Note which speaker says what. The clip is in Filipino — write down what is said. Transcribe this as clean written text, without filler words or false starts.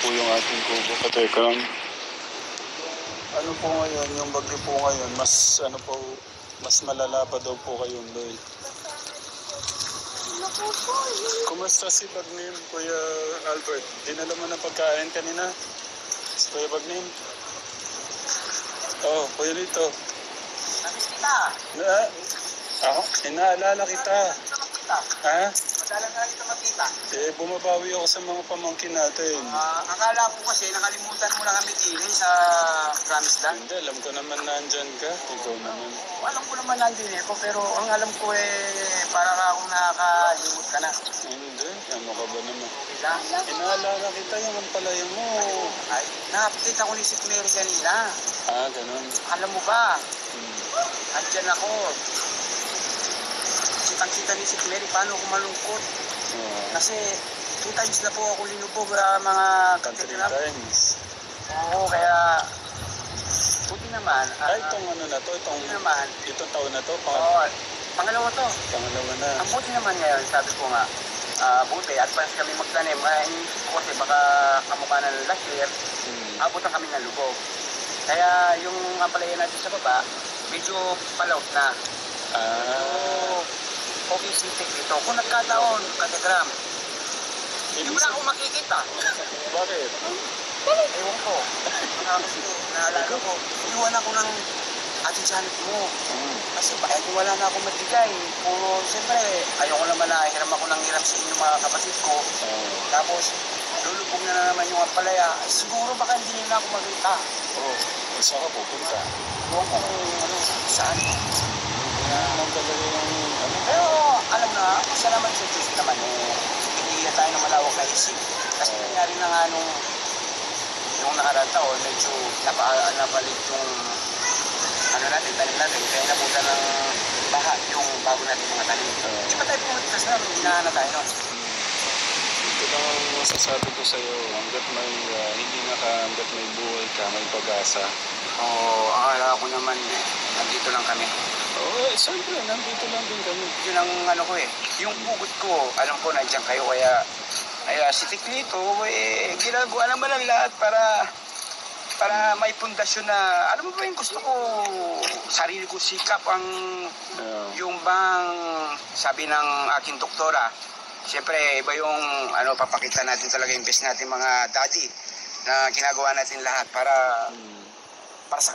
Speaker 1: po yung ating kubo, katekram. Ano po ngayon, yung bagyo po ngayon, mas ano po, mas malala pa daw po kayong Loy. Kumusta si Bagnim, Kuya Albert? Dinala mo na pagkain kanina? Si Kuya Bagnim? Oh, Kuya Lito.
Speaker 2: Namiss kita.
Speaker 1: Ako? Inaalala kita. Ha?
Speaker 2: Madalang nga kita makita.
Speaker 1: Bumabawi ako sa mga pamangkin natin.
Speaker 2: Akala ko kasi nakalimutan mo na kami din sa Promised Land.
Speaker 1: Hindi, alam ko naman nandyan ka. Ikaw naman.
Speaker 2: Alam ko naman nandun ako, pero ang alam ko para akong nakakalimot ka na.
Speaker 1: Hindi, ano ka ba naman?
Speaker 2: Okay lang.
Speaker 1: Inaalala kita yung ampalaya mo.
Speaker 2: Ay, na-update ako ni St. Mary kanina.
Speaker 1: Ganun.
Speaker 2: Alam mo ba, andyan ako. Kitang-kita ni St. Mary, paano ako malungkot. Kasi 2 times na po ako linubog mga
Speaker 1: 3
Speaker 2: katikram.
Speaker 1: times.
Speaker 2: Oo, kaya buti naman.
Speaker 1: Itong ano na to,
Speaker 2: Buti naman.
Speaker 1: itong taon na to,
Speaker 2: Oo, pangalawa to.
Speaker 1: pangalawa na.
Speaker 2: Ang buti naman ngayon, sabi ko nga, buti, advance kami magtanim. Inisip ko kasi baka kamukha na last year, abutan kami ng lubog. Kaya yung ampalaya natin sa baba, medyo palaut na. Okay, sitik dito. Kung nagkataon, kategram, hindi mo na ako makikita.
Speaker 1: Bakit?
Speaker 2: Ewan ko. Kasi naalala ko, iwan ako ng ating sanit mo. Kasi kung wala na akong magbigay, puro, siyempre, ayoko naman na hiram ako ng hiram sa inyo mga kapatid ko. Tapos, lulubog na naman yung ampalaya. Siguro baka hindi nyo na ako makita.
Speaker 1: Saan ka pupunta?
Speaker 2: Ewan ko kung saan.
Speaker 1: Ano talaga yung
Speaker 2: Pero, alam na, salamat sa Diyos naman. Binigyan tayo ng malawak na isip. Kasi nangyari na nga nung nakaraan taon, medyo napalit yung tanim natin. Kaya nabuta ng baha yung bago natin mga tanim. Di ba tayo pumunta sa namin, hinahanap tayo nun?
Speaker 1: Ito lang ang masasabi ko sa'yo, hanggat may buhay ka, may pag-asa.
Speaker 2: Oo, akala ko naman, nandito lang kami.
Speaker 1: Siyempre, nandito lang din kami.
Speaker 2: Yun ang yung pugot ko, alam ko nandiyan kayo, kaya si Tiklito, ginagawa naman ang lahat para may pundasyon na, alam mo ba yung gusto ko, sarili ko sikap ang, yung bang, sabi ng aking doktora, siyempre, iba yung, papakita natin talaga yung best natin mga daddy, na ginagawa natin lahat para